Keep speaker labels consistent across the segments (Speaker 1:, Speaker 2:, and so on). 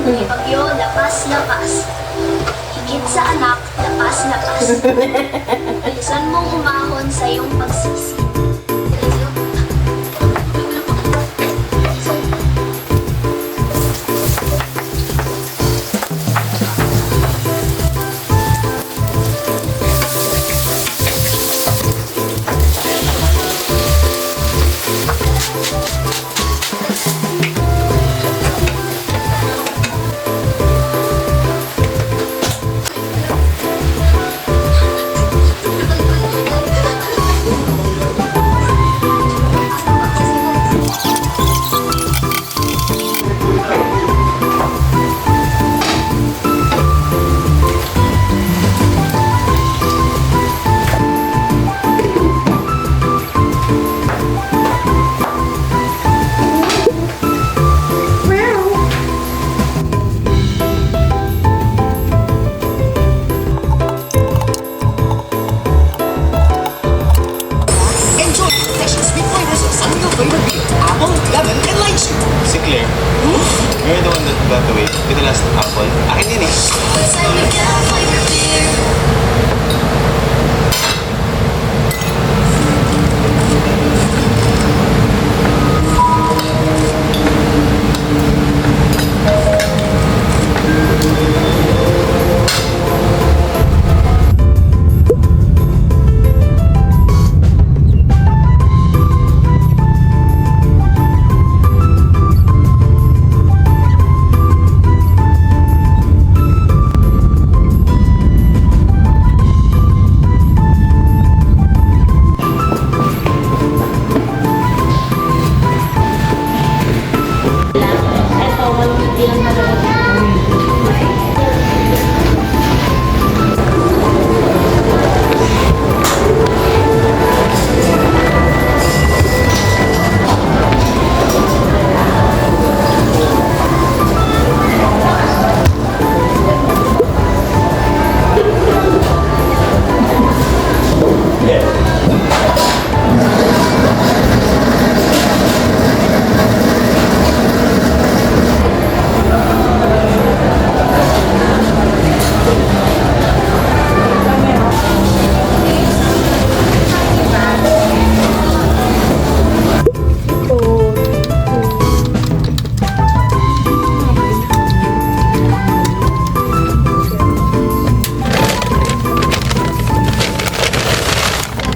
Speaker 1: May bagyo, lapas-lapas. Higit sa anak, lapas-lapas. Bilisan mong umahon sa iyong pagsisi.
Speaker 2: Si Claire. You're the one that got away with the last apple. Akin din eh.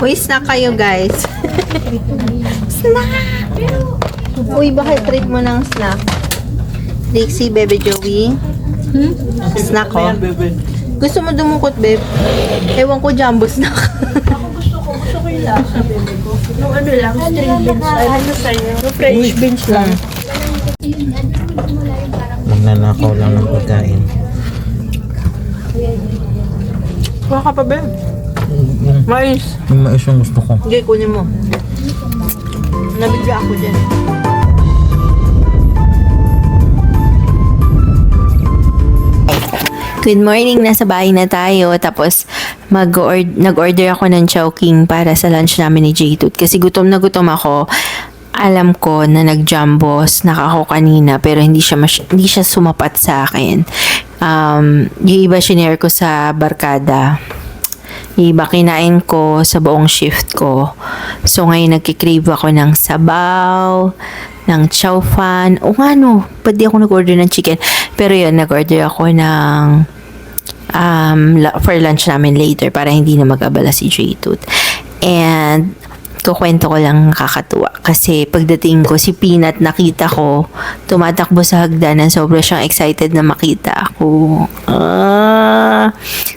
Speaker 3: Uy, snack kayo guys. Snack! Uy, bakit treat mo ng snack? Dixie, Bebe Joey. Snack ko. Gusto mo dumukot, babe? Ewan ko, jumbo snack.
Speaker 4: Gusto ko yung lasa, bebe ko. Yung ano lang, string beans. Ay, ano sa'yo? Yung French beans lang.
Speaker 2: Magnanakaw lang ng pagkain.
Speaker 4: Kuha ka pa, babe. Mais.
Speaker 2: Yung mais yung gusto ko.
Speaker 3: Sige, kunin mo. Nabigla ako dyan. Good morning, nasa bahay na tayo. Tapos nag-order ako ng Chowking para sa lunch namin ni J-Tooth. Kasi gutom na gutom ako. Alam ko na nag-jumbo snack ako kanina pero hindi siya sumapat sa akin. Yung iba shinare ko sa barkada. Yung iba kinain ko sa buong shift ko. So ngayon nagkikrave ako ng sabaw, ng chow fan. O nga no, ba't di ako nag-order ng chicken? Pero yun, nag-order ako ng for lunch namin later para hindi na mag-abala si J-Tooth. And kukwento ko lang kakatuwa kasi pagdating ko si Peanut nakita ko tumatakbo sa hagdanan, sobrang siyang excited na makita ako.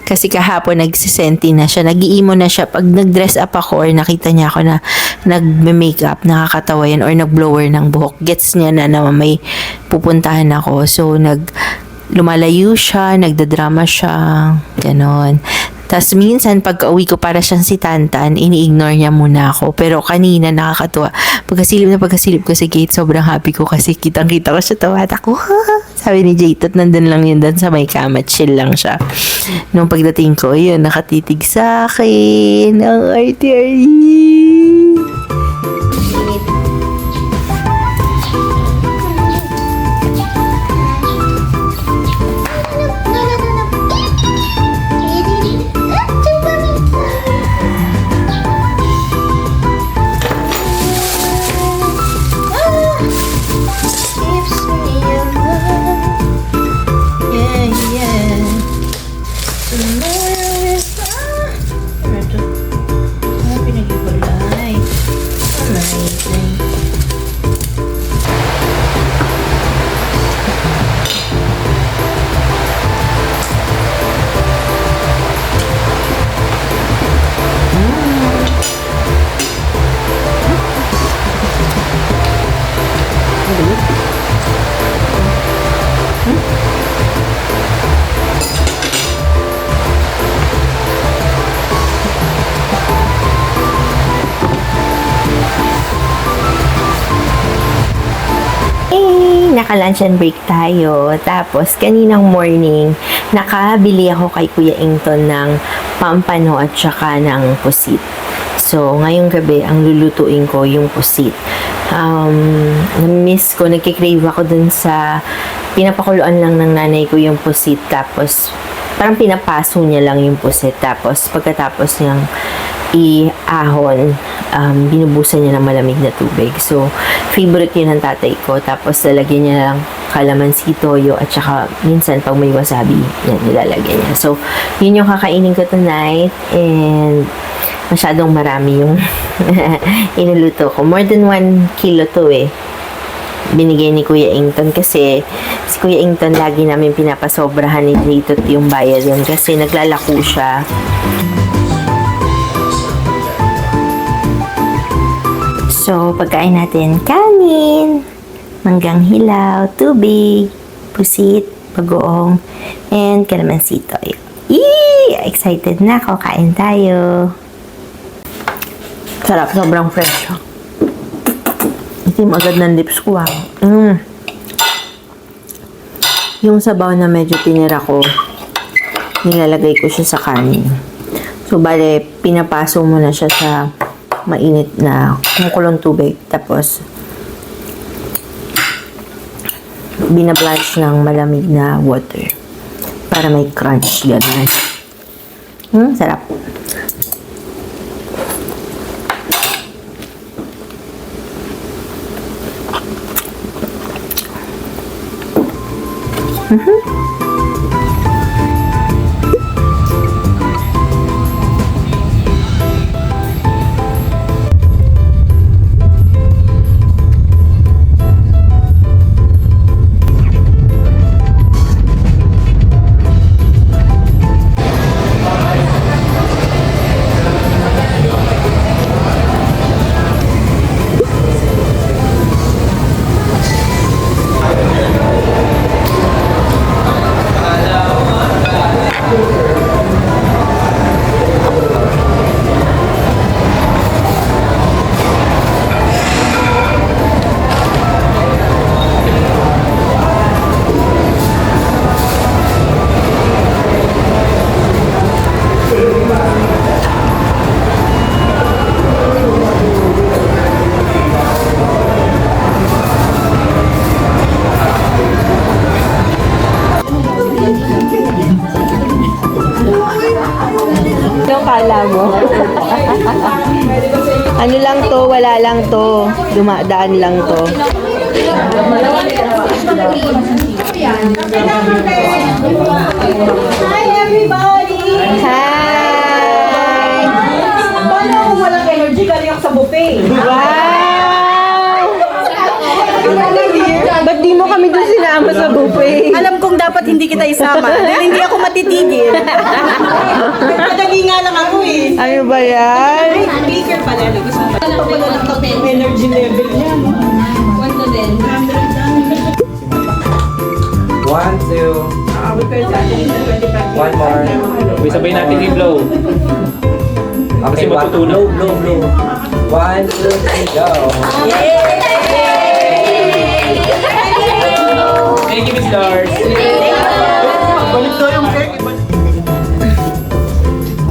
Speaker 3: Kasi kahapon nagsisenti na siya, nag-iimo na siya pag nag-dress up ako or nakita niya ako na nag-makeup, nakakatawa yan, or nag-blower ng buhok, gets niya na may pupuntahan ako. So lumalayo siya, nagdadrama siya, ganon. Tapos minsan pagka-uwi ko para siyang si Tantan, ini-ignore niya muna ako. Pero kanina nakakatuwa. Pagkasilip ko sa gate, sobrang happy ko kasi kitang-kita ko siya tumatakbo. Sabi ni J-Tooth, nandun lang yun doon sa may kama, chill lang siya. Nung pagdating ko, yun, nakatitig sa akin. Ang arty-arty. Naka-lunch and break tayo. Tapos, kaninang morning, nakabili ako kay Kuya Ington ng pampano at saka ng pusit. So, ngayong gabi, ang lulutuin ko yung pusit. Na-miss ko, nagkikrave ako dun sa pinapakuluan lang ng nanay ko yung pusit. Tapos, parang pinapaso niya lang yung pusit. Tapos, pagkatapos niyang i-ahon, binubusan niya ng malamig na tubig. So, favorite yun ng tatay ko. Tapos, lalagyan niya lang kalamansi, toyo, at saka minsan pag may wasabi, yan, nilalagyan niya. So, yun yung kakainin ko tonight. And, masyadong marami yung inuluto ko. More than 1 kilo to eh. Binigay ni Kuya Ington kasi si Kuya Ington lagi namin pinapasobrahan ni Rito yung bayad yun kasi naglalako siya. So, pagkain natin, kanin, manggang hilaw, tubig, pusit, bagoong, and kalamansi toyo. Yee! Excited na ako, kain tayo. Sarap, sobrang fresh. Itim agad ng lips ko, wow. Yung sabaw na medyo tinira ko, nilalagay ko siya sa kanin. So, bale, pinapaso mo na siya sa mainit na kumukulong tubig. Tapos, binablanch ng malamig na water para may crunch. Ganun. Sarap. Yung kala mo. Ano lang to, wala lang to. Dumadaan lang to.
Speaker 4: Hi, everybody!
Speaker 3: Hi!
Speaker 4: Paano kung walang energy galing ako sa buffet?
Speaker 3: Wow! Ba't di mo kami doon sinama sa buffet?
Speaker 4: Alam kong dapat hindi kita isama dahil hindi ako matitigil. Nagpadali nga lang ako eh.
Speaker 3: Ano ba yan?
Speaker 4: Speaker pala. Gusto mo pala ng energy level niya. 1 to 10.
Speaker 5: 1, 2, one more.
Speaker 6: Uy, sabay natin i-blow.
Speaker 5: Okay,
Speaker 6: Kasi matutunaw.
Speaker 5: blow. 1, 2, 3, go.
Speaker 6: Thank you, Miss Lars.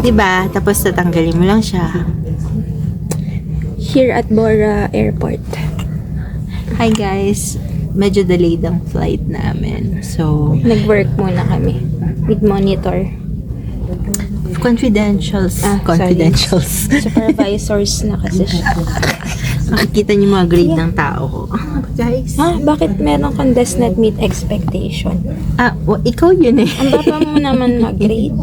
Speaker 3: Diba? Tapos tatanggalin mo lang siya.
Speaker 7: Here at Bora Airport.
Speaker 3: Hi guys! Medyo delayed ang flight namin. So,
Speaker 7: Nag-work muna kami with monitor.
Speaker 3: confidentials. Confidentials.
Speaker 7: Supervisors na kasi siya.
Speaker 3: Makikita niyo mga grade ng tao ko. Guys.
Speaker 7: Bakit meron kang does not meet expectation?
Speaker 3: Ikaw yun eh.
Speaker 7: Ang baba mo naman mag-grade.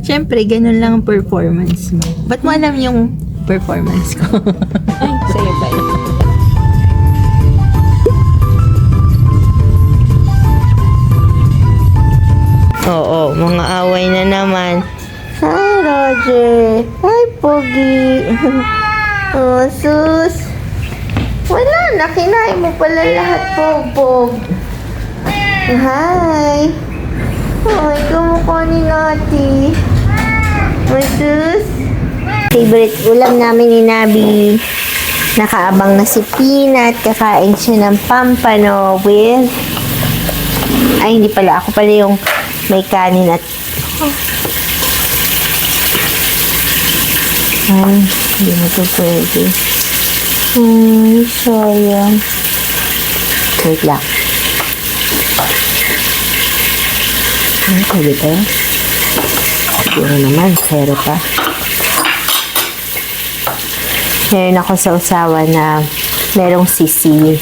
Speaker 3: Siyempre, ganun lang ang performance mo. Ba't mo alam yung performance ko?
Speaker 7: Ay, sa'yo ba yun?
Speaker 3: Oo, mga away na naman. Hi, Roger. Hi, Pogi. Oh, sus. Wala na, kinain mo pala lahat, Pog. Hi! Ay, kamukha ni Nati. My sus. Favorite ulam namin ni Nabi. Nakaabang na si Peanut. Kakain siya ng pampano with... Ay, hindi pala. Ako pala yung may kanin at... Ay, hindi na ito pwede. Ay, sayang. Wait lang. Ay, pwede pa yan. Siguro naman, pero pa. Meron ako sa usawa na merong sisi.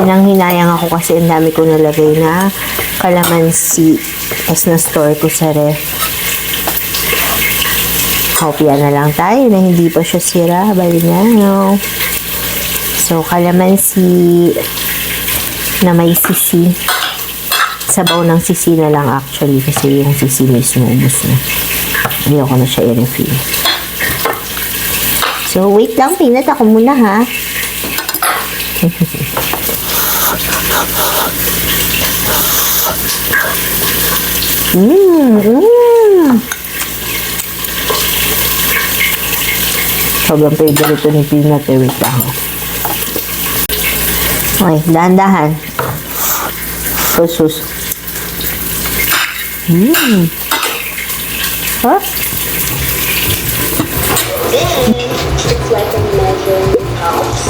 Speaker 3: Yan ang hinayang ako kasi ang dami ko nalagay na kalamansi. Tapos na-store ko sa ref. Hopya na lang tayo na hindi pa siya sira. Bali na, no? So, kalamansi na may sisi. Sabaw ng sisi na lang actually kasi yung sisi mismo ubos na. Ayoko na siya i-refill. So, wait lang, Peanut. Ako muna, ha? Sobrang favorite ni Peanut. Wait lang. Okay, dahan-dahan. Sus. Huh?
Speaker 1: It's like a measuring cups.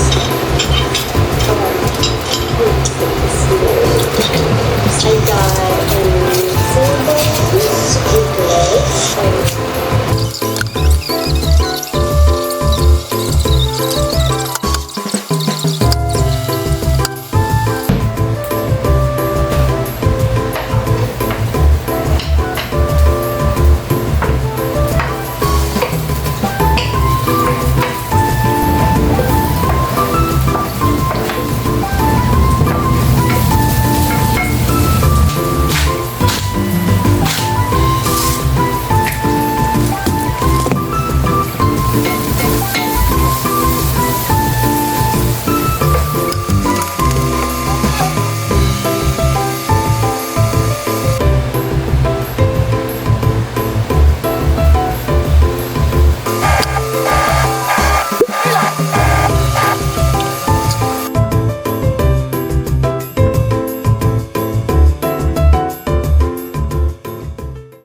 Speaker 1: I got